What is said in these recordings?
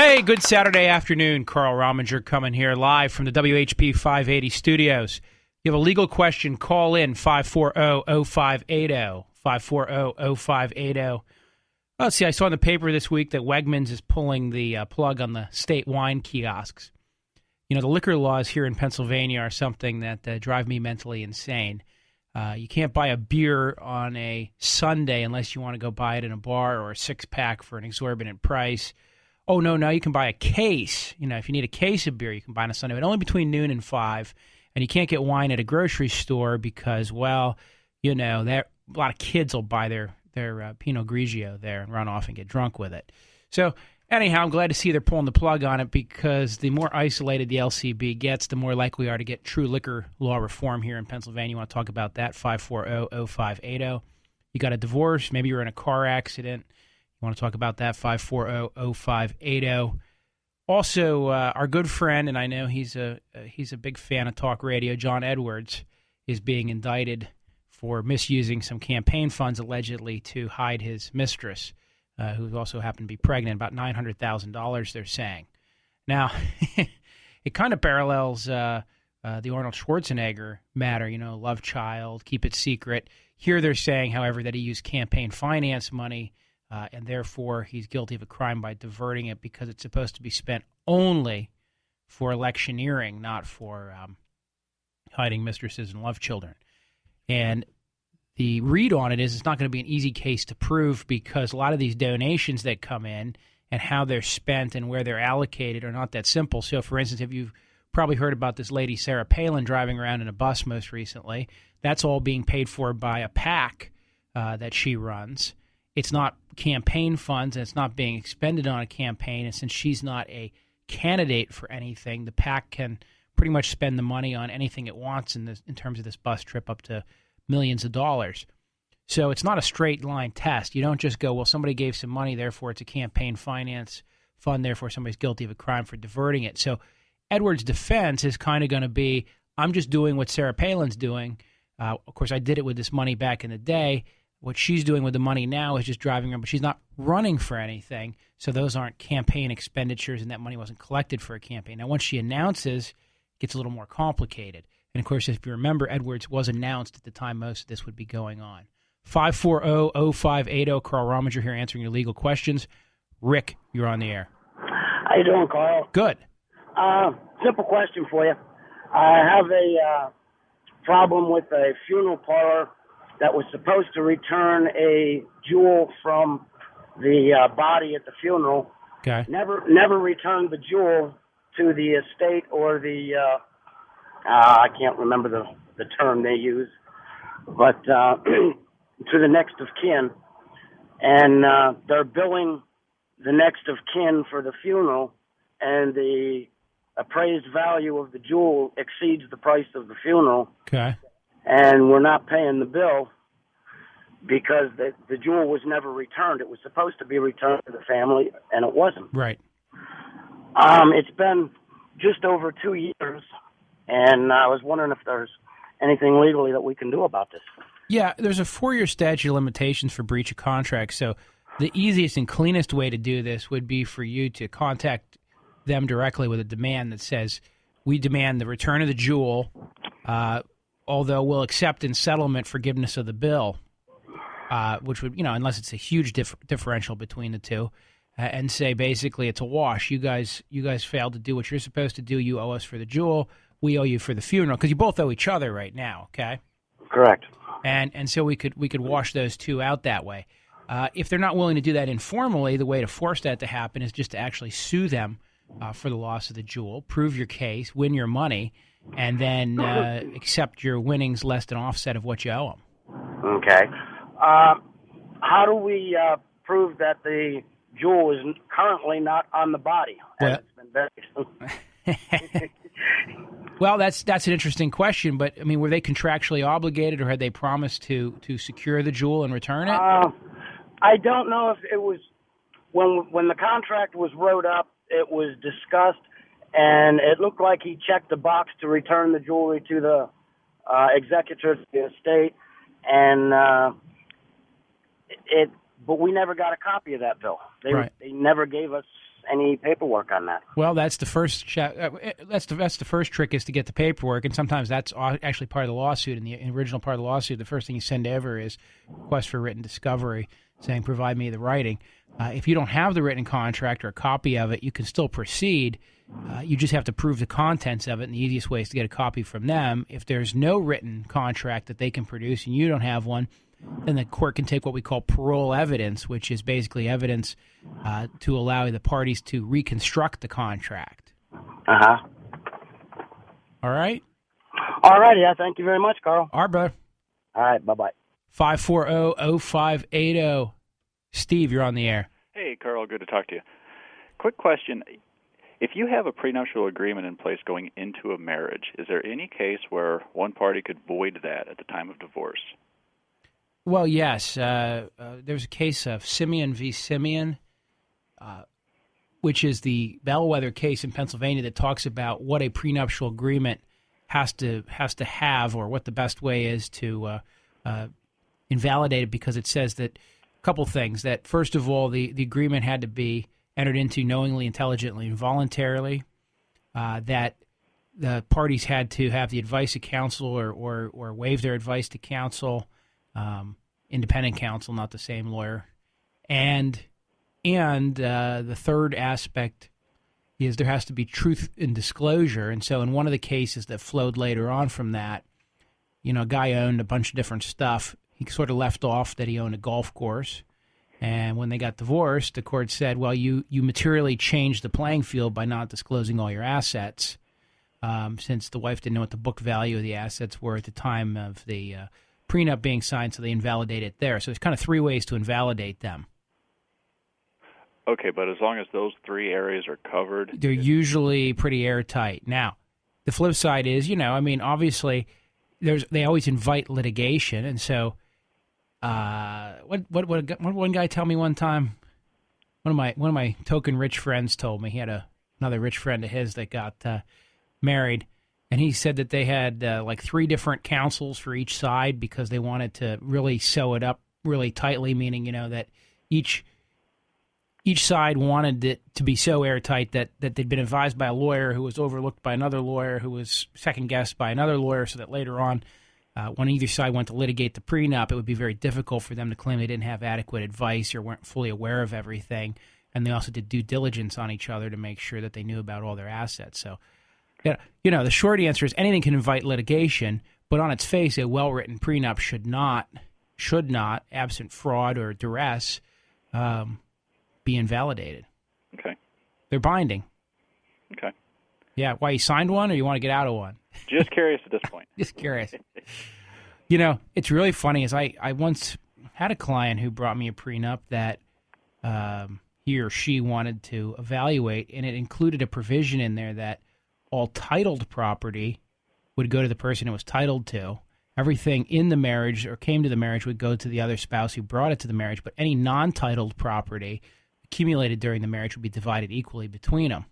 Hey, good Saturday afternoon. Carl Rominger coming here live from the WHP 580 studios. You have a legal question, call in 540-0580, 540-0580. Let's see, I saw in the paper this week that Wegmans is pulling the plug on the state wine kiosks. You know, the liquor laws here in Pennsylvania are something that drive me mentally insane. You can't buy a beer on a Sunday unless you want to go buy it in a bar or a six-pack for an exorbitant price. Oh, no, now you can buy a case. You know, if you need a case of beer, you can buy it on a Sunday, but only between noon and 5. And you can't get wine at a grocery store because, well, you know, a lot of kids will buy their Pinot Grigio there and run off and get drunk with it. So, anyhow, I'm glad to see they're pulling the plug on it because the more isolated the LCB gets, the more likely we are to get true liquor law reform here in Pennsylvania. You want to talk about that, 540-0580. You got a divorce, maybe you're in a car accident. You want to talk about that, 540-0580. Also, our good friend, and I know he's a big fan of talk radio, John Edwards, is being indicted for misusing some campaign funds allegedly to hide his mistress, who also happened to be pregnant, about $900,000, they're saying. Now, it kind of parallels the Arnold Schwarzenegger matter, you know, love child, keep it secret. Here they're saying, however, that he used campaign finance money, and therefore he's guilty of a crime by diverting it because it's supposed to be spent only for electioneering, not for hiding mistresses and love children. And the read on it is it's not going to be an easy case to prove because a lot of these donations that come in and how they're spent and where they're allocated are not that simple. So, for instance, if you've probably heard about this lady, Sarah Palin, driving around in a bus most recently, that's all being paid for by a PAC that she runs. It's not campaign funds, and it's not being expended on a campaign. And since she's not a candidate for anything, the PAC can pretty much spend the money on anything it wants in terms of this bus trip up to millions of dollars. So it's not a straight line test. You don't just go, well, somebody gave some money, therefore it's a campaign finance fund, therefore somebody's guilty of a crime for diverting it. So Edwards' defense is kind of going to be, I'm just doing what Sarah Palin's doing. Of course, I did it with this money back in the day. What she's doing with the money now is just driving around, but she's not running for anything. So those aren't campaign expenditures, and that money wasn't collected for a campaign. Now, once she announces, it gets a little more complicated. And, of course, if you remember, Edwards was announced at the time most of this would be going on. 540-0580, Carl Rominger here answering your legal questions. Rick, you're on the air. How you doing, Carl? Good. Simple question for you. I have a problem with a funeral parlor that was supposed to return a jewel from the body at the funeral. Okay. Never returned the jewel to the estate or the I can't remember the term they use, but to the next of kin, and they're billing the next of kin for the funeral, and the appraised value of the jewel exceeds the price of the funeral. Okay. And we're not paying the bill because the jewel was never returned. It was supposed to be returned to the family, and it wasn't. Right. It's been just over 2 years, and I was wondering if there's anything legally that we can do about this. Yeah, there's a 4-year statute of limitations for breach of contract, so the easiest and cleanest way to do this would be for you to contact them directly with a demand that says, we demand the return of the jewel, although we'll accept in settlement forgiveness of the bill, which would, unless it's a huge differential between the two, and say basically it's a wash. You guys failed to do what you're supposed to do. You owe us for the jewel. We owe you for the funeral, because you both owe each other right now. Okay. Correct. And so we could wash those two out that way. If they're not willing to do that informally, the way to force that to happen is just to actually sue them for the loss of the jewel, prove your case, win your money, and then accept your winnings less than offset of what you owe them. Okay. How do we prove that the jewel is currently not on the body? Well, it's been buried. Well, that's an interesting question, but I mean, were they contractually obligated, or had they promised to secure the jewel and return it? I don't know if it was when the contract was wrote up. It was discussed, and it looked like he checked the box to return the jewelry to the executor of the estate, and but we never got a copy of that bill. They never gave us any paperwork on that? Well, that's the first. That's the first trick is to get the paperwork, and sometimes that's actually part of the lawsuit. In the original part of the lawsuit, the first thing you send over is request for written discovery, saying provide me the writing. If you don't have the written contract or a copy of it, you can still proceed. You just have to prove the contents of it, and the easiest way is to get a copy from them. If there's no written contract that they can produce and you don't have one, then the court can take what we call parole evidence, which is basically evidence to allow the parties to reconstruct the contract. Uh-huh. All right? All righty. Thank you very much, Carl. All right, brother. All right. Bye-bye. 540-0580. Steve, you're on the air. Hey, Carl. Good to talk to you. Quick question. If you have a prenuptial agreement in place going into a marriage, is there any case where one party could void that at the time of divorce? Well, yes. There's a case of Simeon v. Simeon, which is the bellwether case in Pennsylvania that talks about what a prenuptial agreement has to have, or what the best way is to invalidate it, because it says that a couple things. That, first of all, the agreement had to be entered into knowingly, intelligently, and voluntarily, that the parties had to have the advice of counsel or waive their advice to counsel, independent counsel, not the same lawyer. And the third aspect is there has to be truth and disclosure. And so in one of the cases that flowed later on from that, a guy owned a bunch of different stuff. He sort of left off that he owned a golf course. And when they got divorced, the court said, well, you materially changed the playing field by not disclosing all your assets, since the wife didn't know what the book value of the assets were at the time of the prenup being signed, so they invalidate it there. So there's kind of three ways to invalidate them. Okay, but as long as those three areas are covered... They're usually pretty airtight. Now, the flip side is, obviously, they always invite litigation, and so... what one guy tell me one time? One of my token rich friends told me he had another rich friend of his that got married, and he said that they had like three different counsels for each side because they wanted to really sew it up really tightly, meaning that each side wanted it to be so airtight that they'd been advised by a lawyer who was overlooked by another lawyer who was second guessed by another lawyer, so that later on, when either side went to litigate the prenup, it would be very difficult for them to claim they didn't have adequate advice or weren't fully aware of everything. And they also did due diligence on each other to make sure that they knew about all their assets. So, the short answer is anything can invite litigation, but on its face, a well-written prenup should not, absent fraud or duress, be invalidated. Okay. They're binding. Okay. Yeah. Why, you signed one, or you want to get out of one? Just curious at this point. Just curious. It's really funny is I once had a client who brought me a prenup that he or she wanted to evaluate, and it included a provision in there that all titled property would go to the person it was titled to. Everything in the marriage or came to the marriage would go to the other spouse who brought it to the marriage, but any non-titled property accumulated during the marriage would be divided equally between them.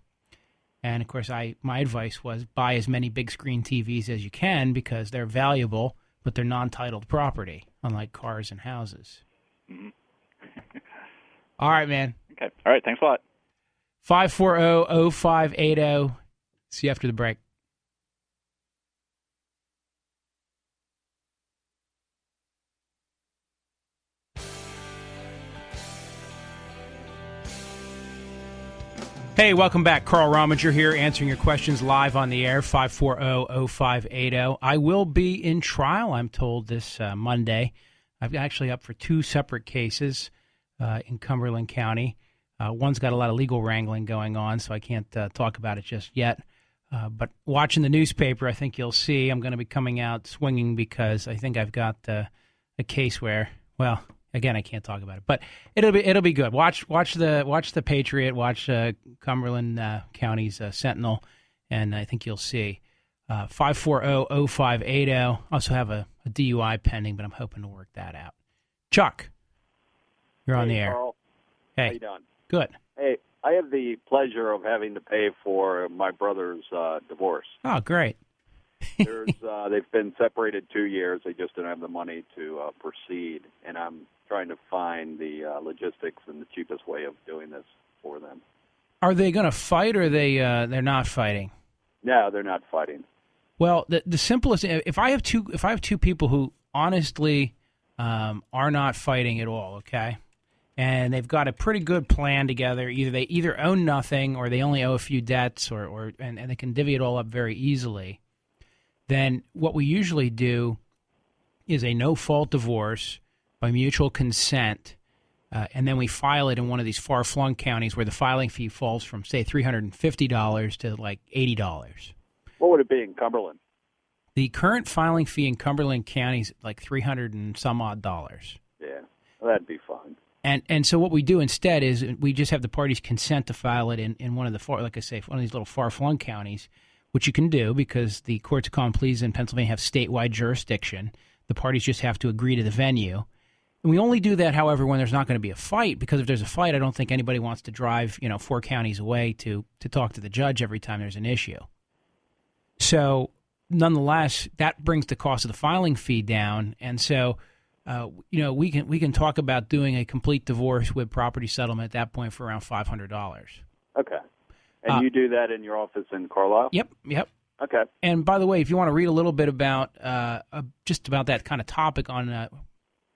And, of course, my advice was buy as many big screen TVs as you can because they're valuable, but they're non-titled property, unlike cars and houses. Mm-hmm. All right, man. Okay. All right. Thanks a lot. 540-0580. See you after the break. Hey, welcome back. Carl Rominger here, answering your questions live on the air, 540-0580. I will be in trial, I'm told, this Monday. I'm actually up for two separate cases in Cumberland County. One's got a lot of legal wrangling going on, so I can't talk about it just yet. But watching the newspaper, I think you'll see I'm going to be coming out swinging because I think I've got a case where, well, again, I can't talk about it, but it'll be good. Watch the Patriot, watch Cumberland County's Sentinel, and I think you'll see. 540-0580. Also have a DUI pending, but I'm hoping to work that out. Chuck, you're on the air. Carl. Hey, How you doing? Good. Hey, I have the pleasure of having to pay for my brother's divorce. Oh, great. They've been separated 2 years. They just don't have the money to proceed, and I'm trying to find the logistics and the cheapest way of doing this for them. Are they going to fight, or they're not fighting? No, they're not fighting. Well, the simplest, if I have two people who honestly are not fighting at all, okay, and they've got a pretty good plan together, they either own nothing or they only owe a few debts, and they can divvy it all up very easily, then what we usually do is a no-fault divorce by mutual consent, and then we file it in one of these far-flung counties where the filing fee falls from, say, $350 to like $80. What would it be in Cumberland? The current filing fee in Cumberland County is like $300 and some odd dollars. Yeah, well, that'd be fine. And so what we do instead is we just have the parties consent to file it in one of the like I say, one of these little far-flung counties, which you can do because the courts of common pleas in Pennsylvania have statewide jurisdiction. The parties just have to agree to the venue. And we only do that, however, when there's not going to be a fight, because if there's a fight, I don't think anybody wants to drive, 4 counties away to talk to the judge every time there's an issue. So nonetheless, that brings the cost of the filing fee down. And so, we can talk about doing a complete divorce with property settlement at that point for around $500. Okay. And you do that in your office in Carlisle? Yep. Okay. And by the way, if you want to read a little bit about just about that kind of topic on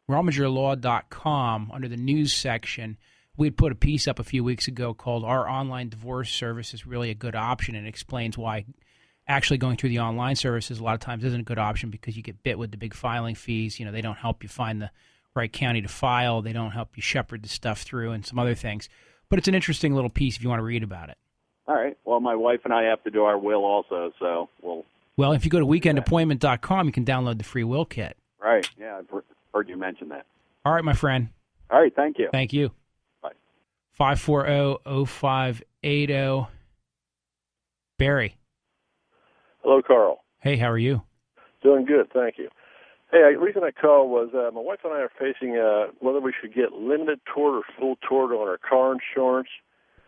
RomagerLaw.com under the news section, we had put a piece up a few weeks ago called "Our Online Divorce Service is Really a Good Option," and it explains why actually going through the online services a lot of times isn't a good option because you get bit with the big filing fees. They don't help you find the right county to file. They don't help you shepherd the stuff through and some other things. But it's an interesting little piece if you want to read about it. All right. Well, my wife and I have to do our will also, so we'll... Well, if you go to weekendappointment.com, you can download the free will kit. Right. Yeah, I've heard you mention that. All right, my friend. All right. Thank you. Thank you. Bye. 540-0580. Barry. Hello, Carl. Hey, how are you? Doing good, thank you. Hey, the reason I called was my wife and I are facing whether we should get limited tort or full tort on our car insurance.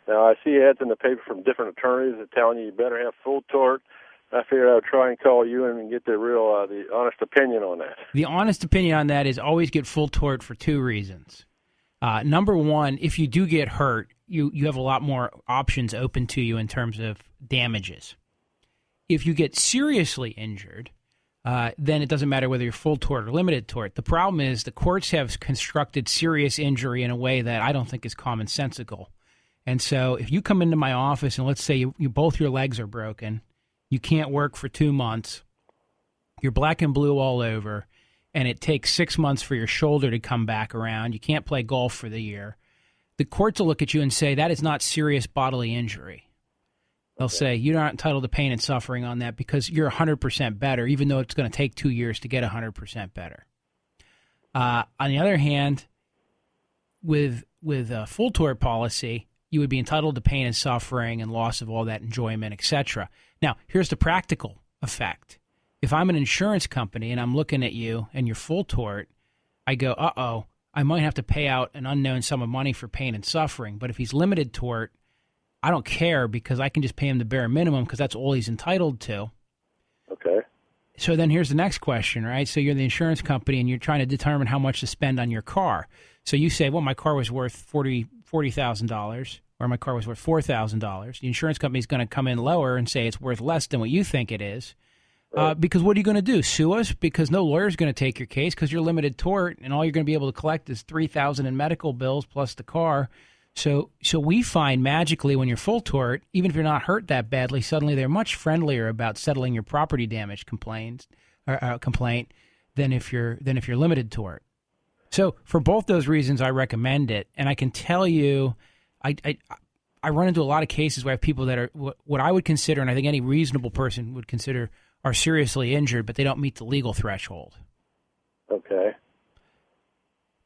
Now, I see ads in the paper from different attorneys that telling you better have full tort. I figured I would try and call you and get the honest opinion on that. The honest opinion on that is always get full tort for 2 reasons. Number one, if you do get hurt, you have a lot more options open to you in terms of damages. If you get seriously injured, then it doesn't matter whether you're full tort or limited tort. The problem is the courts have constructed serious injury in a way that I don't think is commonsensical. And so if you come into my office and let's say you both your legs are broken, you can't work for 2 months, you're black and blue all over, and it takes 6 months for your shoulder to come back around, you can't play golf for the year, the courts will look at you and say that is not serious bodily injury. They'll say you're not entitled to pain and suffering on that because you're 100% better, even though it's going to take 2 years to get 100% better. On the other hand, with a full tort policy, you would be entitled to pain and suffering and loss of all that enjoyment, etc. Now, here's the practical effect. If I'm an insurance company and I'm looking at you and you're full tort, I go, uh-oh, I might have to pay out an unknown sum of money for pain and suffering. But if he's limited tort, I don't care because I can just pay him the bare minimum because that's all he's entitled to. Okay. So then here's the next question, right? So you're the insurance company and you're trying to determine how much to spend on your car. So you say, well, my car was worth $40,000 or my car was worth $4,000. The insurance company's going to come in lower and say it's worth less than what you think it is. Right. Because what are you going to do? Sue us? Because no lawyer's going to take your case because you're limited tort and all you're going to be able to collect is $3,000 in medical bills plus the car. So we find magically when you're full tort, even if you're not hurt that badly, suddenly they're much friendlier about settling your property damage complaint than if you're limited tort. So for both those reasons, I recommend it. And I can tell you, I run into a lot of cases where I have people that are what I would consider, and I think any reasonable person would consider, are seriously injured, but they don't meet the legal threshold. Okay.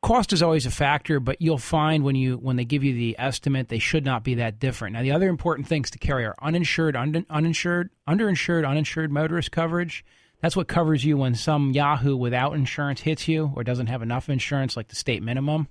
Cost is always a factor, but you'll find when they give you the estimate, they should not be that different. Now, the other important things to carry are uninsured, underinsured, uninsured motorist coverage. That's what covers you when some yahoo without insurance hits you or doesn't have enough insurance, like the state minimum.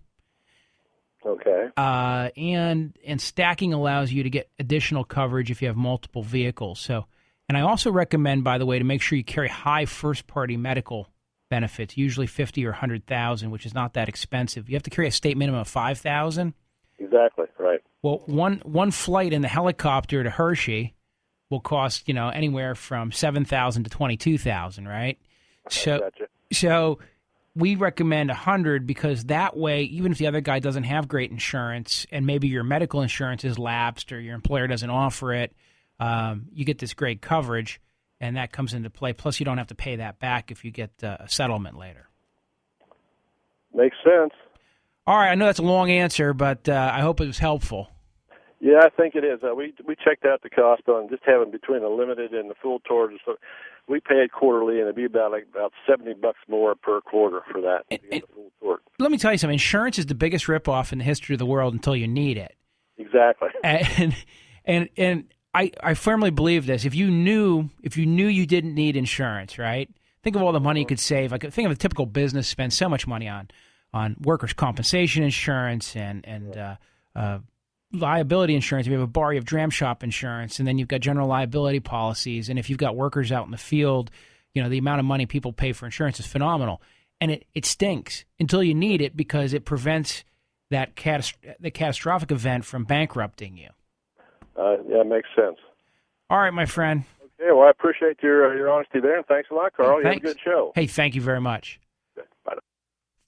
Okay. And stacking allows you to get additional coverage if you have multiple vehicles. So, and I also recommend, by the way, to make sure you carry high first-party medical benefits, usually $50,000 or $100,000, which is not that expensive. You have to carry a state minimum of $5,000. Exactly, right. Well, one flight in the helicopter to Hershey will cost anywhere from $7,000 to $22,000, right? Gotcha. So we recommend 100 because that way, even if the other guy doesn't have great insurance and maybe your medical insurance is lapsed or your employer doesn't offer it, you get this great coverage, and that comes into play. Plus, you don't have to pay that back if you get a settlement later. Makes sense. All right, I know that's a long answer, but I hope it was helpful. Yeah, I think it is. We checked out the cost on just having between the limited and the full tour. So we pay it quarterly, and it'd be about $70 more per quarter for that. To get the full tour. Let me tell you something. Insurance is the biggest ripoff in the history of the world until you need it. Exactly. And I firmly believe this. If you knew you didn't need insurance, right? Think of all the money you could save. Like think of a typical business spends so much money on workers' compensation insurance and liability insurance. If you have a bar, you have dram shop insurance, and then you've got general liability policies. And if you've got workers out in the field, the amount of money people pay for insurance is phenomenal. And it stinks until you need it because it prevents the catastrophic event from bankrupting you. Yeah, it makes sense. All right, my friend. Okay, well, I appreciate your honesty there, and thanks a lot, Carl. You have a good show. Hey, thank you very much. Okay, bye.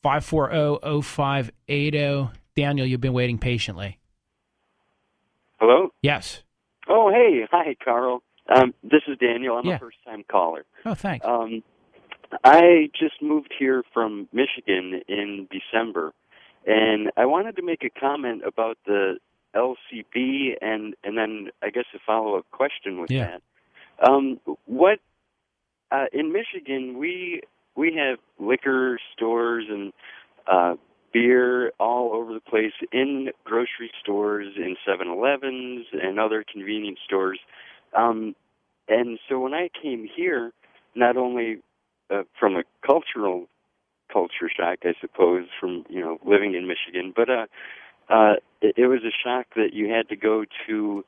540-0580. Daniel, you've been waiting patiently. Hello? Yes. Oh, hey. Hi, Carl. This is Daniel. I'm a first-time caller. Oh, thanks. I just moved here from Michigan in December, and I wanted to make a comment about the LCB and then I guess a follow-up question with that. In Michigan, we have liquor stores and beer all over the place in grocery stores, in 7-Elevens, and other convenience stores. And so when I came here, not only from a culture shock, I suppose, from living in Michigan, but it was a shock that you had to go to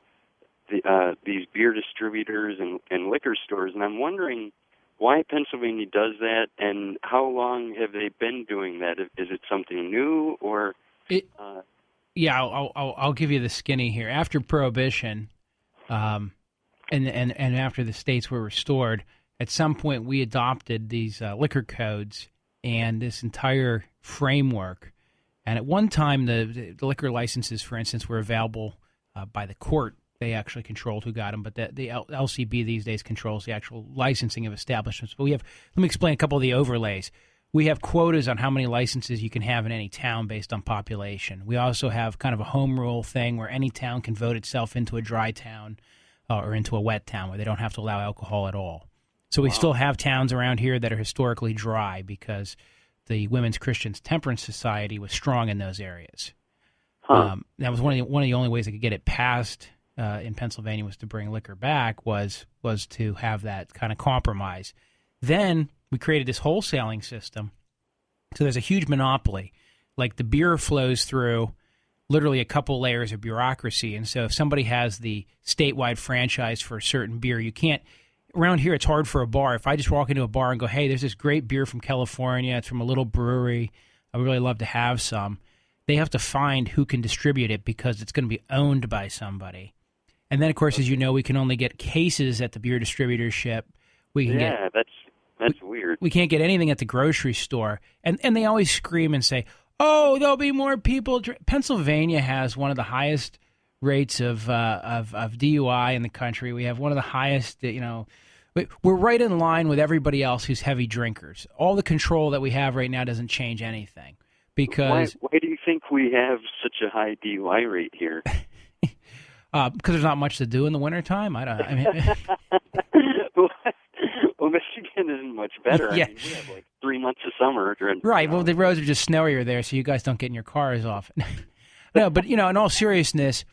these beer distributors and liquor stores, and I'm wondering why Pennsylvania does that, and how long have they been doing that? Is it something new, or? I'll give you the skinny here. After Prohibition, and after the states were restored, at some point we adopted these liquor codes and this entire framework. And at one time, the liquor licenses, for instance, were available by the court. They actually controlled who got them, but the LCB these days controls the actual licensing of establishments. But let me explain a couple of the overlays. We have quotas on how many licenses you can have in any town based on population. We also have kind of a home rule thing where any town can vote itself into a dry town or into a wet town where they don't have to allow alcohol at all. So we still have towns around here that are historically dry because the Women's Christian Temperance Society was strong in those areas. That was one of the only ways they could get it passed in Pennsylvania was to bring liquor back was to have that kind of compromise. Then we created this wholesaling system. So there's a huge monopoly. Like the beer flows through literally a couple layers of bureaucracy. And so if somebody has the statewide franchise for a certain beer, you can't. Around here, it's hard for a bar. If I just walk into a bar and go, hey, there's this great beer from California. It's from a little brewery. I would really love to have some. They have to find who can distribute it because it's going to be owned by somebody. And then, of course, as you know, we can only get cases at the beer distributorship. That's weird. We can't get anything at the grocery store. And they always scream and say, oh, there'll be more people. Pennsylvania has one of the highest rates of DUI in the country. We have one of the highest, we're right in line with everybody else who's heavy drinkers. All the control that we have right now doesn't change anything. Because why do you think we have such a high DUI rate here? Because there's not much to do in the wintertime. Well, Michigan isn't much better. Yeah. I mean, we have like 3 months of summer. Right. Well, the roads are just snowier there, so you guys don't get in your cars often. No, but in all seriousness,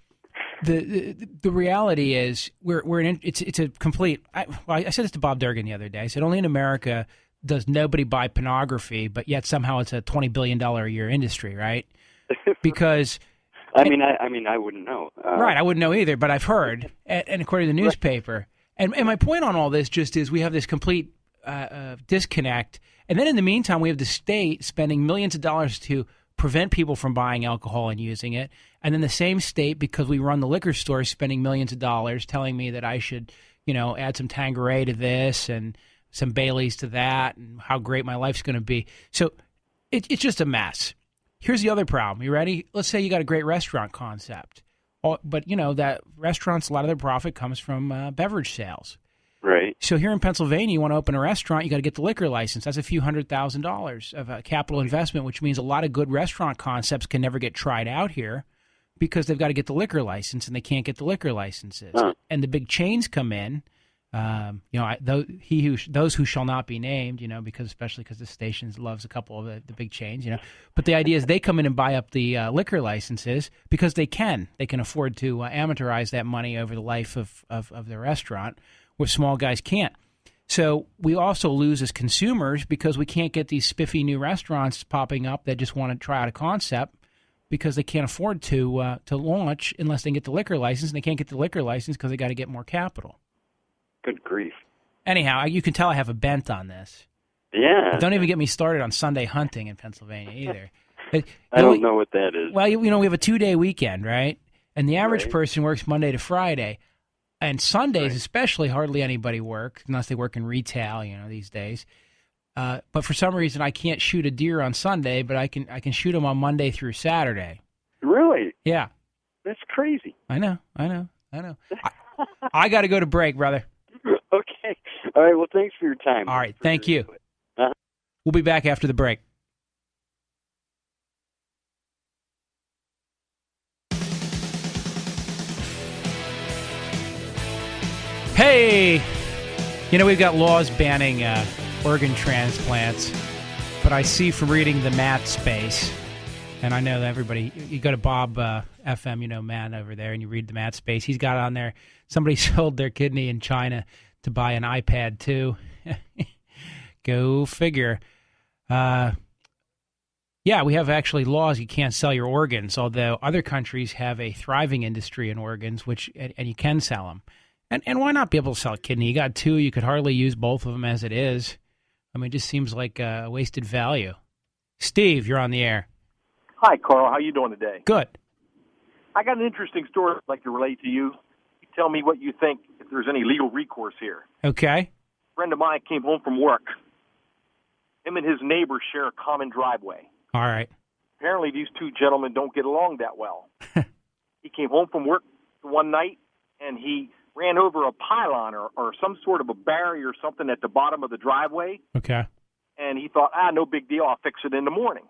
the reality is it's a complete. I said this to Bob Durgan the other day. I said only in America does nobody buy pornography, but yet somehow it's a $20 billion a year industry, right? Because. I wouldn't know. Right, I wouldn't know either, but I've heard, and according to the newspaper. And my point on all this just is we have this complete disconnect. And then in the meantime, we have the state spending millions of dollars to prevent people from buying alcohol and using it. And then the same state, because we run the liquor store, spending millions of dollars telling me that I should, add some Tanqueray to this and some Baileys to that and how great my life's going to be. So it's just a mess. Here's the other problem. You ready? Let's say you got a great restaurant concept. But, that restaurants, a lot of their profit comes from beverage sales. Right. So here in Pennsylvania, you want to open a restaurant, you got to get the liquor license. That's a few $100,000 of a capital investment, which means a lot of good restaurant concepts can never get tried out here because they've got to get the liquor license, and they can't get the liquor licenses. And the big chains come in. Those who shall not be named, especially because the station loves a couple of the big chains, But the idea is they come in and buy up the liquor licenses because they can afford to amateurize that money over the life of the restaurant, where small guys can't. So we also lose as consumers because we can't get these spiffy new restaurants popping up that just want to try out a concept because they can't afford to launch unless they get the liquor license, and they can't get the liquor license because they got to get more capital. Good grief. Anyhow, you can tell I have a bent on this. Yeah. Don't even get me started on Sunday hunting in Pennsylvania either. I don't know what that is. Well, we have a 2-day weekend, right? And the average Right. person works Monday to Friday. And Sundays especially, hardly anybody works, unless they work in retail, these days. But for some reason, I can't shoot a deer on Sunday, but I can shoot them on Monday through Saturday. Really? Yeah. That's crazy. I know. I got to go to break, brother. Okay. All right. Well, thanks for your time. All right. Thank you. Uh-huh. We'll be back after the break. Hey! We've got laws banning organ transplants, but I see from reading the Matt space, and I know that everybody, you go to Bob FM, Matt over there, and you read the Matt space. He's got on there, somebody sold their kidney in China to buy an iPad 2. Go figure. Yeah, we have actually laws you can't sell your organs, although other countries have a thriving industry in organs, and you can sell them. And why not be able to sell a kidney? You got 2, you could hardly use both of them as it is. I mean, it just seems like a wasted value. Steve, you're on the air. Hi, Carl. How you doing today? Good. I got an interesting story I'd like to relate to you. You tell me what you think, if there's any legal recourse here. Okay. A friend of mine came home from work. Him and his neighbor share a common driveway. All right. Apparently, these two gentlemen don't get along that well. He came home from work one night, and he ran over a pylon or some sort of a barrier or something at the bottom of the driveway. Okay. And he thought, no big deal, I'll fix it in the morning.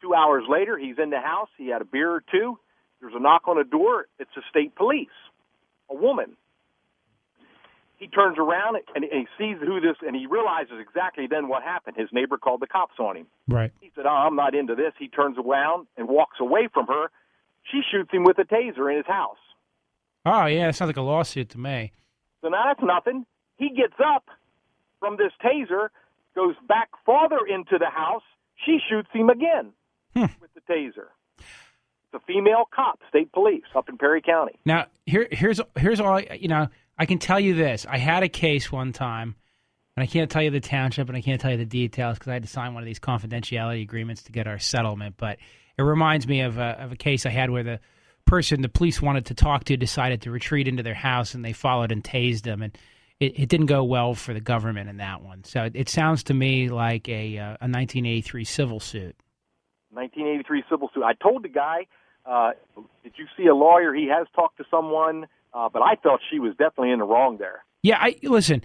2 hours later, he's in the house. He had a beer or two. There's a knock on the door. It's the state police, a woman. He turns around and he sees who this, and he realizes exactly then what happened. His neighbor called the cops on him. Right. He said, I'm not into this. He turns around and walks away from her. She shoots him with a taser in his house. Oh, yeah, that sounds like a lawsuit to me. So now that's nothing. He gets up from this taser, goes back farther into the house. She shoots him again with the taser. It's a female cop, state police, up in Perry County. Now, here's all, I can tell you this. I had a case one time, and I can't tell you the township, and I can't tell you the details because I had to sign one of these confidentiality agreements to get our settlement, but it reminds me of a case I had where the person the police wanted to talk to decided to retreat into their house, and they followed and tased them, and it didn't go well for the government in that one. So it sounds to me like a 1983 civil suit. 1983 civil suit. I told the guy, did you see a lawyer? He has talked to someone, but I felt she was definitely in the wrong there. Yeah, listen,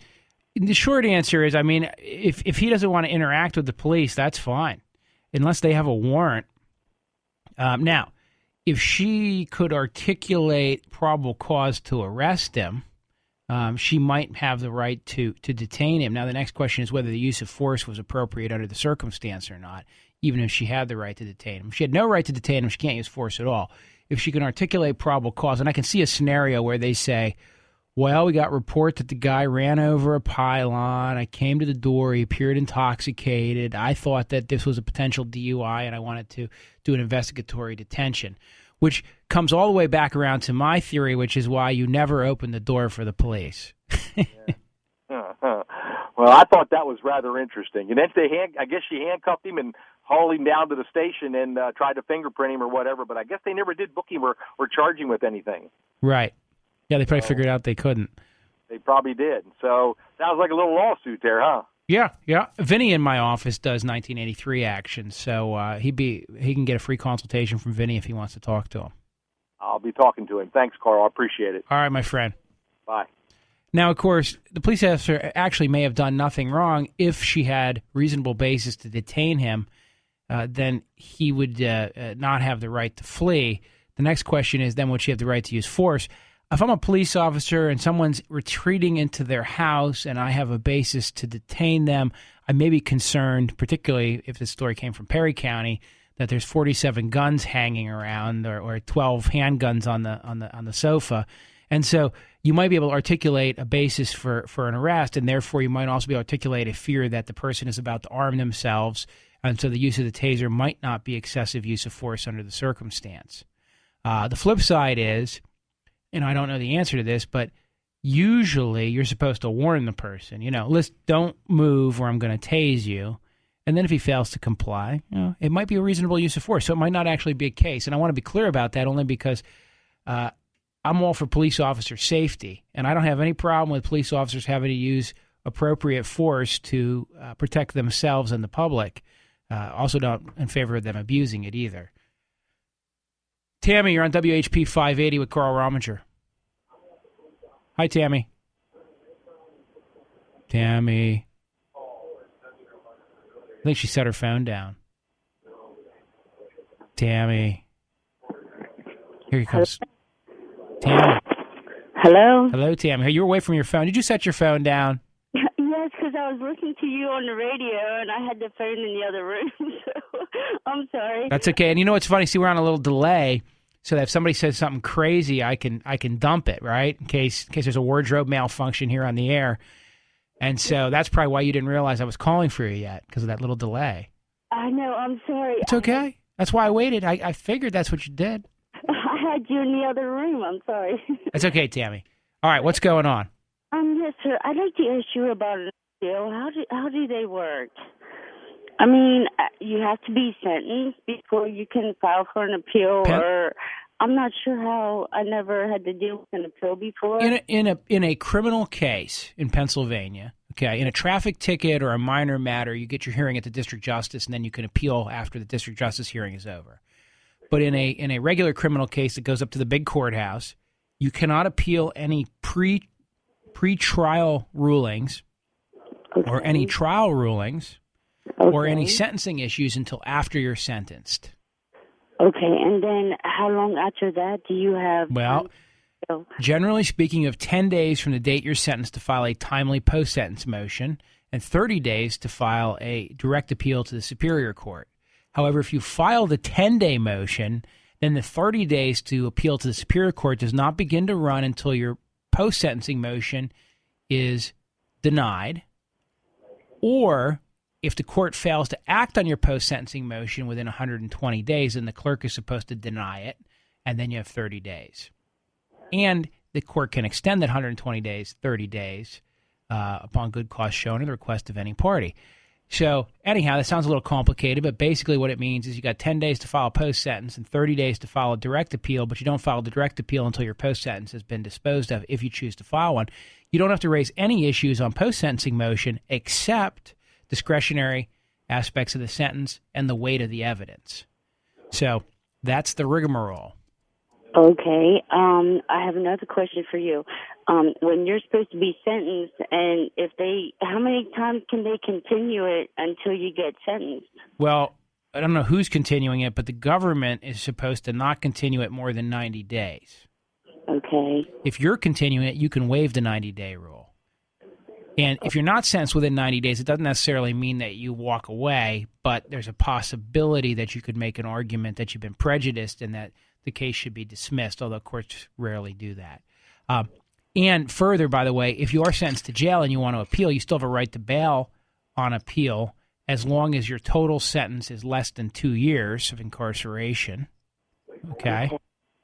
the short answer is, I mean, if he doesn't want to interact with the police, that's fine, unless they have a warrant. Now, if she could articulate probable cause to arrest him, she might have the right to detain him. Now, the next question is whether the use of force was appropriate under the circumstance or not, even if she had the right to detain him. If she had no right to detain him, she can't use force at all. If she can articulate probable cause, and I can see a scenario where they say, well, we got report that the guy ran over a pylon. I came to the door. He appeared intoxicated. I thought that this was a potential DUI, and I wanted to do an investigatory detention, which comes all the way back around to my theory, which is why you never open the door for the police. Well, Well, I thought that was rather interesting. And then I guess she handcuffed him and hauled him down to the station and tried to fingerprint him or whatever. But I guess they never did book him or charge him with anything. Right. Yeah, they probably figured out they couldn't. They probably did. So that was like a little lawsuit there, huh? Yeah. Vinny in my office does 1983 action, so he can get a free consultation from Vinny if he wants to talk to him. I'll be talking to him. Thanks, Carl. I appreciate it. All right, my friend. Bye. Now, of course, the police officer actually may have done nothing wrong. If she had reasonable basis to detain him, then he would not have the right to flee. The next question is, then would she have the right to use force? If I'm a police officer and someone's retreating into their house and I have a basis to detain them, I may be concerned, particularly if this story came from Perry County, that there's 47 guns hanging around or 12 handguns on the sofa. And so you might be able to articulate a basis for an arrest, and therefore you might also be able to articulate a fear that the person is about to arm themselves, and so the use of the taser might not be excessive use of force under the circumstance. The flip side is, and I don't know the answer to this, but usually you're supposed to warn the person, listen, don't move or I'm going to tase you. And then if he fails to comply, it might be a reasonable use of force. So it might not actually be a case. And I want to be clear about that only because I'm all for police officer safety. And I don't have any problem with police officers having to use appropriate force to protect themselves and the public. Also not in favor of them abusing it either. Tammy, you're on WHP 580 with Carl Rominger. Hi, Tammy. Tammy. I think she set her phone down. Tammy. Here he comes. Tammy. Hello? Hello, Tammy. Hey, you were away from your phone. Did you set your phone down? Yes, because I was listening to you on the radio, and I had the phone in the other room, so I'm sorry. That's okay. And you know what's funny? See, we're on a little delay, so that if somebody says something crazy, I can dump it, right? In case there's a wardrobe malfunction here on the air. And so that's probably why you didn't realize I was calling for you yet, because of that little delay. I know. I'm sorry. It's okay. That's why I waited. I figured that's what you did. I had you in the other room. I'm sorry. That's okay, Tammy. All right, what's going on? Yes, sir. I'd like to ask you about an appeal. How do they work? I mean, you have to be sentenced before you can file for an appeal, or I'm not sure how. I never had to deal with an appeal before. In a criminal case in Pennsylvania, okay, in a traffic ticket or a minor matter, you get your hearing at the district justice, and then you can appeal after the district justice hearing is over. But in a regular criminal case that goes up to the big courthouse, you cannot appeal any pre-trial rulings or any trial rulings or any sentencing issues until after you're sentenced. Okay, and then how long after that do you have? Well, generally speaking, you have 10 days from the date you're sentenced to file a timely post-sentence motion and 30 days to file a direct appeal to the Superior Court. However, if you file the 10-day motion, then the 30 days to appeal to the Superior Court does not begin to run until your post-sentencing motion is denied, or if the court fails to act on your post-sentencing motion within 120 days, then the clerk is supposed to deny it, and then you have 30 days. And the court can extend that 120 days, 30 days, upon good cause shown at the request of any party. So anyhow, that sounds a little complicated, but basically what it means is you got 10 days to file a post-sentence and 30 days to file a direct appeal, but you don't file the direct appeal until your post-sentence has been disposed of if you choose to file one. You don't have to raise any issues on post-sentencing motion except discretionary aspects of the sentence and the weight of the evidence. So that's the rigmarole. Okay. I have another question for you. When you're supposed to be sentenced, and how many times can they continue it until you get sentenced? Well, I don't know who's continuing it, but the government is supposed to not continue it more than 90 days. Okay. If you're continuing it, you can waive the 90-day rule. And if you're not sentenced within 90 days, it doesn't necessarily mean that you walk away, but there's a possibility that you could make an argument that you've been prejudiced and that the case should be dismissed, although courts rarely do that. And further, by the way, if you are sentenced to jail and you want to appeal, you still have a right to bail on appeal as long as your total sentence is less than 2 years of incarceration. Okay?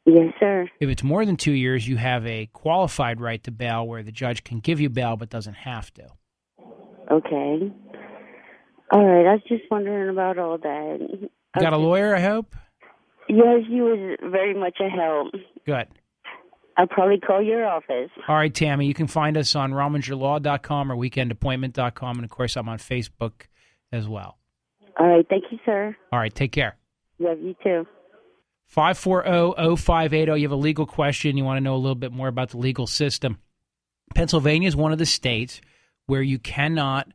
Yes, sir. If it's more than 2 years, you have a qualified right to bail where the judge can give you bail but doesn't have to. Okay. All right. I was just wondering about all that. You got a lawyer, I hope? Yes, you was very much a help. Good. I'll probably call your office. All right, Tammy, you can find us on RomingerLaw.com or weekendappointment.com, and, of course, I'm on Facebook as well. All right. Thank you, sir. All right, take care. Love you, too. 540-0580. You have a legal question. You want to know a little bit more about the legal system. Pennsylvania is one of the states where you cannot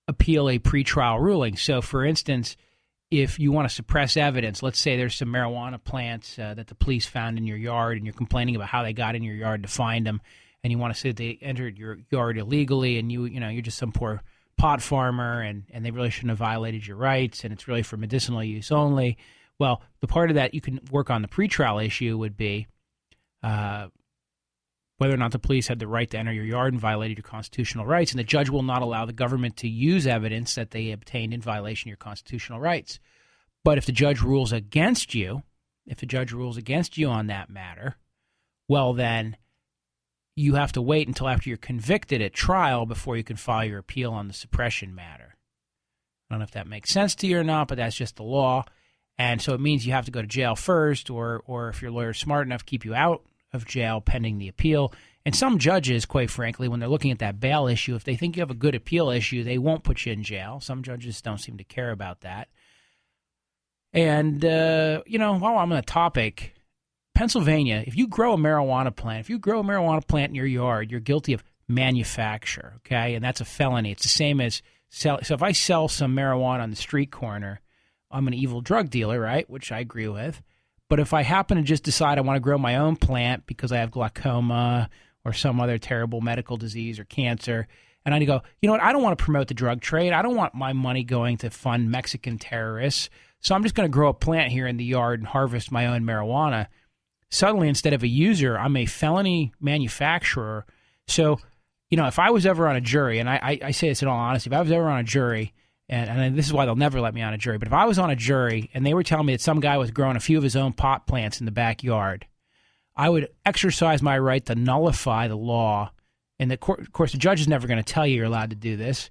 appeal a pretrial ruling. So, for instance, if you want to suppress evidence, let's say there's some marijuana plants that the police found in your yard, and you're complaining about how they got in your yard to find them, and you want to say that they entered your yard illegally, and you're just some poor pot farmer, and they really shouldn't have violated your rights, and it's really for medicinal use only. Well, the part of that you can work on the pretrial issue would be whether or not the police had the right to enter your yard and violated your constitutional rights, and the judge will not allow the government to use evidence that they obtained in violation of your constitutional rights. But if the judge rules against you, on that matter, well, then you have to wait until after you're convicted at trial before you can file your appeal on the suppression matter. I don't know if that makes sense to you or not, but that's just the law. And so it means you have to go to jail first, or if your lawyer's smart enough, keep you out of jail pending the appeal. And some judges, quite frankly, when they're looking at that bail issue, if they think you have a good appeal issue, they won't put you in jail. Some judges don't seem to care about that. And, while I'm on the topic, Pennsylvania, if you grow a marijuana plant in your yard, you're guilty of manufacture, okay? And that's a felony. It's the same as so if I sell some marijuana on the street corner, I'm an evil drug dealer, right? Which I agree with. But if I happen to just decide I want to grow my own plant because I have glaucoma or some other terrible medical disease or cancer, and I go, you know what, I don't want to promote the drug trade. I don't want my money going to fund Mexican terrorists. So I'm just going to grow a plant here in the yard and harvest my own marijuana. Suddenly, instead of a user, I'm a felony manufacturer. So, if I was ever on a jury, and I say this in all honesty, if I was ever on a jury, and this is why they'll never let me on a jury, but if I was on a jury and they were telling me that some guy was growing a few of his own pot plants in the backyard, I would exercise my right to nullify the law. And of course, the judge is never going to tell you you're allowed to do this,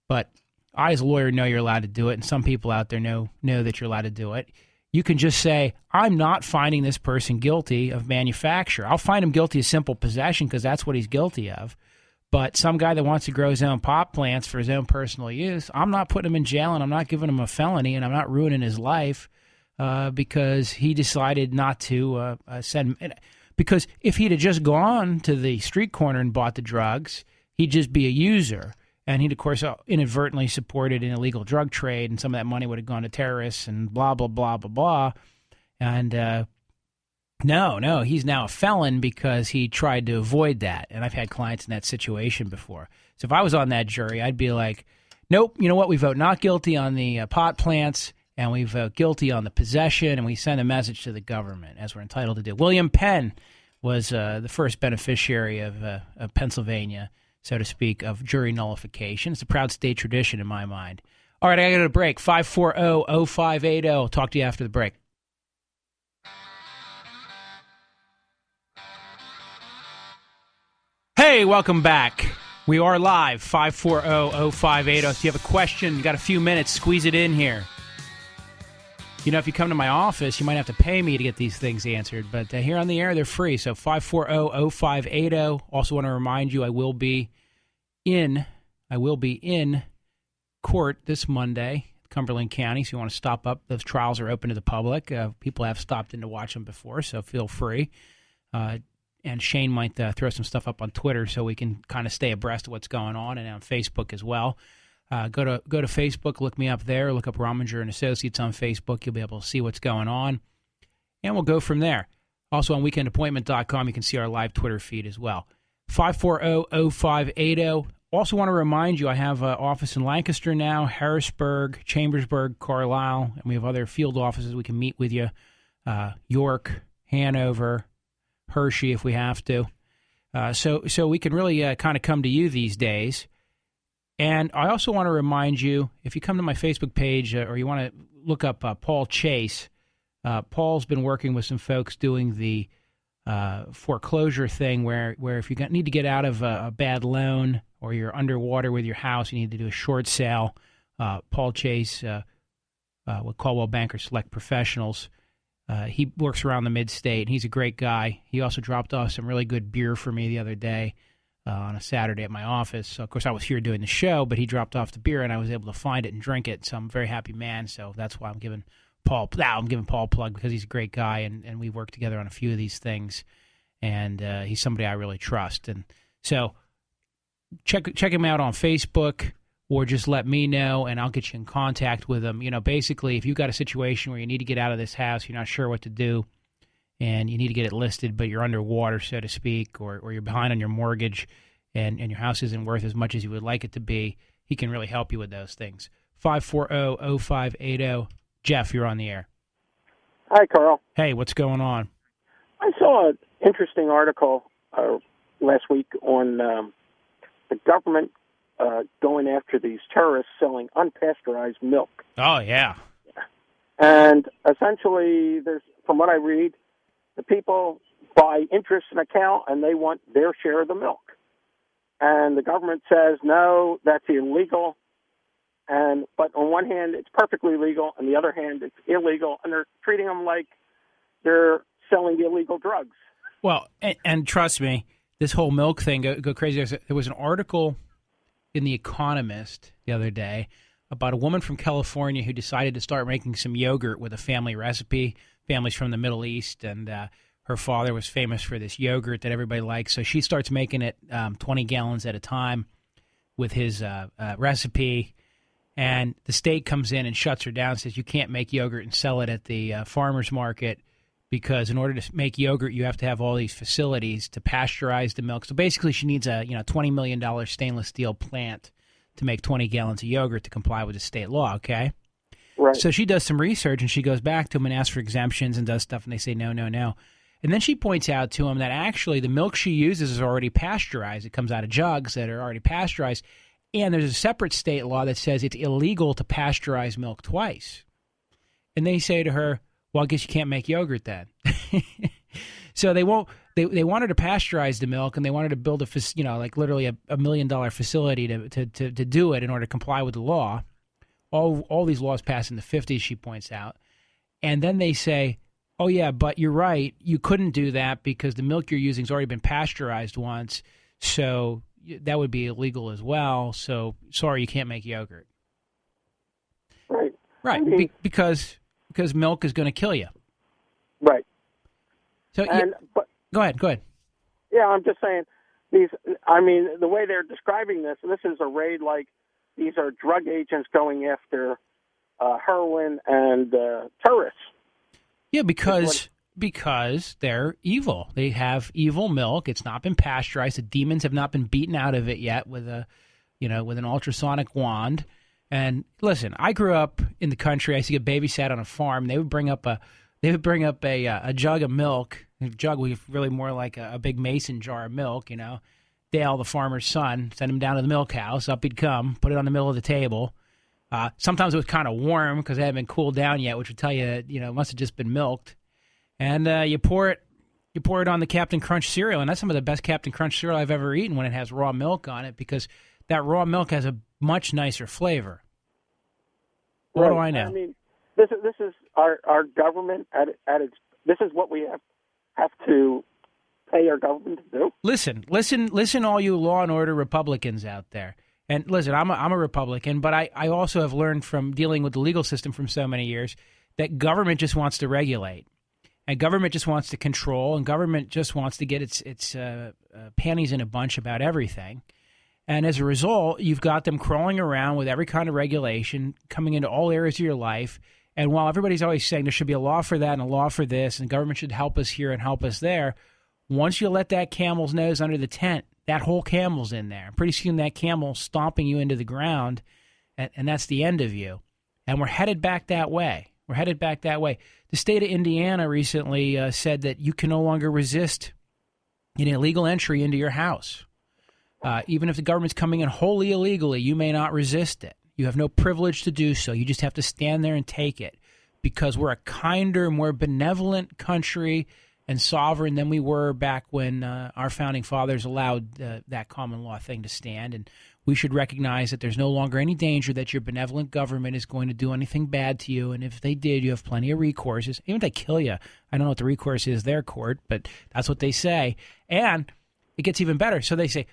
but I, as a lawyer, know you're allowed to do it, and some people out there know that you're allowed to do it. You can just say, I'm not finding this person guilty of manufacture. I'll find him guilty of simple possession because that's what he's guilty of. But some guy that wants to grow his own pot plants for his own personal use, I'm not putting him in jail, and I'm not giving him a felony, and I'm not ruining his life because he decided not to send. Because if he'd have just gone to the street corner and bought the drugs, he'd just be a user. And he'd, of course, inadvertently supported an illegal drug trade, and some of that money would have gone to terrorists and blah, blah, blah, blah, blah. And no, he's now a felon because he tried to avoid that. And I've had clients in that situation before. So if I was on that jury, I'd be like, nope, you know what? We vote not guilty on the pot plants, and we vote guilty on the possession, and we send a message to the government, as we're entitled to do. William Penn was the first beneficiary of Pennsylvania, so to speak, of jury nullification. It's a proud state tradition in my mind. All right, I got to go to break. 540-0580. Talk to you after the break. Hey, welcome back. We are live, 540-0580. If you have a question, you got a few minutes, squeeze it in here. If you come to my office, you might have to pay me to get these things answered. But here on the air, they're free. So 540-0580. Also want to remind you, I will be in court this Monday, Cumberland County. So you want to stop up. Those trials are open to the public. People have stopped in to watch them before, so feel free. And Shane might throw some stuff up on Twitter so we can kind of stay abreast of what's going on, and on Facebook as well. Go to Facebook, look me up there, look up Rominger and Associates on Facebook. You'll be able to see what's going on, and we'll go from there. Also on weekendappointment.com, you can see our live Twitter feed as well. 540-0580. Also want to remind you, I have an office in Lancaster now, Harrisburg, Chambersburg, Carlisle, and we have other field offices we can meet with you. York, Hanover, Hershey if we have to. So we can really kind of come to you these days. And I also want to remind you, if you come to my Facebook page or you want to look up Paul Chase, Paul's been working with some folks doing the foreclosure thing where if you need to get out of a bad loan or you're underwater with your house, you need to do a short sale. Paul Chase with Caldwell Banker Select Professionals. He works around the mid-state. He's a great guy. He also dropped off some really good beer for me the other day on a Saturday at my office. So, of course, I was here doing the show, but he dropped off the beer, and I was able to find it and drink it. So I'm a very happy man. So that's why I'm giving Paul a plug because he's a great guy, and we work together on a few of these things. And he's somebody I really trust. And so check him out on Facebook. Or just let me know, and I'll get you in contact with them. Basically, if you've got a situation where you need to get out of this house, you're not sure what to do, and you need to get it listed, but you're underwater, so to speak, or you're behind on your mortgage, and your house isn't worth as much as you would like it to be, he can really help you with those things. 540-0580. Jeff, you're on the air. Hi, Carl. Hey, what's going on? I saw an interesting article last week on the government going after these terrorists selling unpasteurized milk. Oh, yeah. And essentially, from what I read, the people buy interest in account and they want their share of the milk. And the government says, no, that's illegal. But on one hand, it's perfectly legal. On the other hand, it's illegal. And they're treating them like they're selling illegal drugs. Well, and trust me, this whole milk thing go crazy. There was an article in The Economist the other day about a woman from California who decided to start making some yogurt with a family recipe. Family's from the Middle East, and her father was famous for this yogurt that everybody likes. So she starts making it 20 gallons at a time with his recipe, and the state comes in and shuts her down and says you can't make yogurt and sell it at the farmer's market because in order to make yogurt, you have to have all these facilities to pasteurize the milk. So basically, she needs a $20 million stainless steel plant to make 20 gallons of yogurt to comply with the state law, okay? Right. So she does some research, and she goes back to them and asks for exemptions and does stuff, and they say no, no, no. And then she points out to them that actually the milk she uses is already pasteurized. It comes out of jugs that are already pasteurized, and there's a separate state law that says it's illegal to pasteurize milk twice. And they say to her, well, I guess you can't make yogurt then. So they won't. They wanted to pasteurize the milk, and they wanted to build literally a $1 million facility to do it in order to comply with the law. All these laws passed in the 50s, she points out, and then they say, oh yeah, but you're right, you couldn't do that because the milk you're using has already been pasteurized once, so that would be illegal as well. So sorry, you can't make yogurt. Right. Right. I mean, Because milk is going to kill you. Right. So go ahead. Yeah, I'm just saying the way they're describing this is a raid like these are drug agents going after heroin and terrorists. Yeah, because they're evil. They have evil milk. It's not been pasteurized. The demons have not been beaten out of it yet with an ultrasonic wand. And listen, I grew up in the country. I used to get babysat on a farm. They would bring up a jug of milk. A jug was really more like a big mason jar of milk. Dale, the farmer's son, sent him down to the milk house. Up he'd come, put it on the middle of the table. Sometimes it was kind of warm because it hadn't been cooled down yet, which would tell you it must have just been milked. And you pour it on the Captain Crunch cereal, and that's some of the best Captain Crunch cereal I've ever eaten when it has raw milk on it because that raw milk has a much nicer flavor. What do I know? I mean, this is our government at its. This is what we have to pay our government to do. Listen, all you law and order Republicans out there. And listen, I'm a Republican, but I also have learned from dealing with the legal system from so many years that government just wants to regulate, and government just wants to control, and government just wants to get its panties in a bunch about everything. And as a result, you've got them crawling around with every kind of regulation coming into all areas of your life. And while everybody's always saying there should be a law for that and a law for this, and government should help us here and help us there, once you let that camel's nose under the tent, that whole camel's in there. Pretty soon that camel's stomping you into the ground, and that's the end of you. And we're headed back that way. The state of Indiana recently said that you can no longer resist an illegal entry into your house. Even if the government's coming in wholly illegally, you may not resist it. You have no privilege to do so. You just have to stand there and take it because we're a kinder, more benevolent country, and sovereign than we were back when our founding fathers allowed that common law thing to stand. And we should recognize that there's no longer any danger that your benevolent government is going to do anything bad to you. And if they did, you have plenty of recourses. Even if they kill you, I don't know what the recourse is, their court, but that's what they say. And it gets even better. So they say,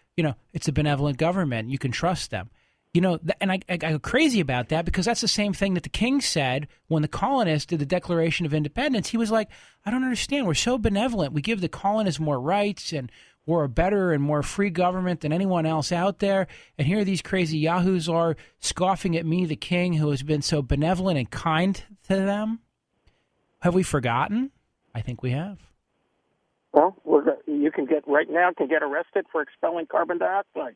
it's a benevolent government. You can trust them. And I go crazy about that because that's the same thing that the king said when the colonists did the Declaration of Independence. He was like, I don't understand. We're so benevolent. We give the colonists more rights and we're a better and more free government than anyone else out there. And here these crazy yahoos are scoffing at me, the king, who has been so benevolent and kind to them. Have we forgotten? I think we have. Well, you can get arrested for expelling carbon dioxide.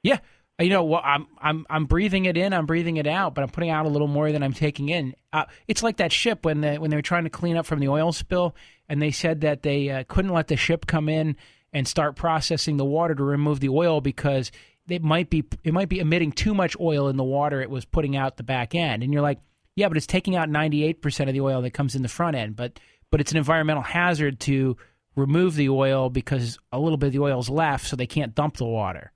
Yeah. I'm breathing it in, I'm breathing it out, but I'm putting out a little more than I'm taking in. It's like that ship when they were trying to clean up from the oil spill, and they said that they couldn't let the ship come in and start processing the water to remove the oil because it might be emitting too much oil in the water it was putting out the back end. And you're like, yeah, but it's taking out 98% of the oil that comes in the front end. But it's an environmental hazard to remove the oil because a little bit of the oil is left, so they can't dump the water.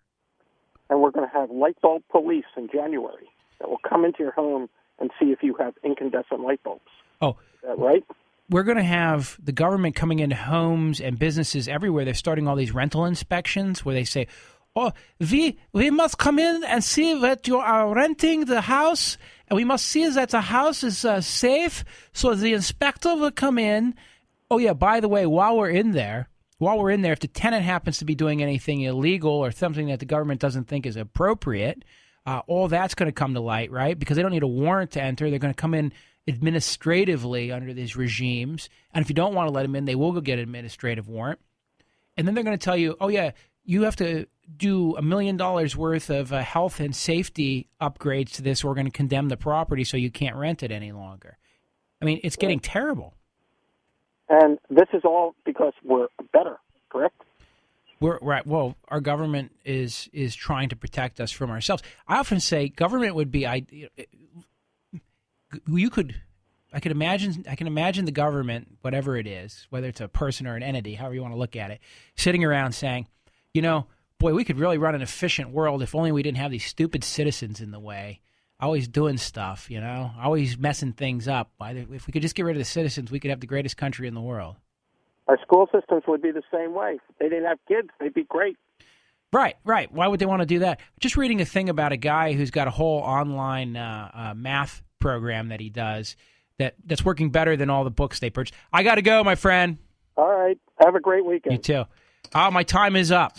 And we're going to have light bulb police in January that will come into your home and see if you have incandescent light bulbs. Oh. Is that right? We're going to have the government coming into homes and businesses everywhere. They're starting all these rental inspections where they say, we must come in and see that you are renting the house, and we must see that the house is safe, so the inspector will come in. Oh, yeah, by the way, while we're in there, if the tenant happens to be doing anything illegal or something that the government doesn't think is appropriate, all that's going to come to light, right? Because they don't need a warrant to enter. They're going to come in administratively under these regimes. And if you don't want to let them in, they will go get an administrative warrant. And then they're going to tell you, oh, yeah, you have to do $1 million worth of health and safety upgrades to this, or we're going to condemn the property so you can't rent it any longer. I mean, it's getting terrible. And this is all because we're better, correct? We're right. Well, our government is trying to protect us from ourselves. I often say government would be. I can imagine the government, whatever it is, whether it's a person or an entity, however you want to look at it, sitting around saying, boy, we could really run an efficient world if only we didn't have these stupid citizens in the way, always doing stuff, always messing things up. If we could just get rid of the citizens, we could have the greatest country in the world. Our school systems would be the same way. If they didn't have kids, they'd be great. Right. Why would they want to do that? Just reading a thing about a guy who's got a whole online math program that he does that's working better than all the books they purchased. I got to go, my friend. All right. Have a great weekend. You too. My time is up.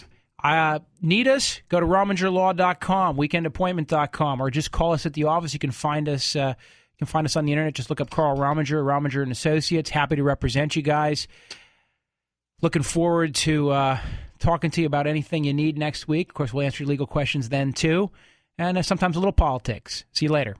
Need us? Go to RomingerLaw.com, weekendappointment.com, or just call us at the office. You can find us. You can find us on the internet. Just look up Carl Rominger, Rominger and Associates. Happy to represent you guys. Looking forward to talking to you about anything you need next week. Of course, we'll answer your legal questions then too, and sometimes a little politics. See you later.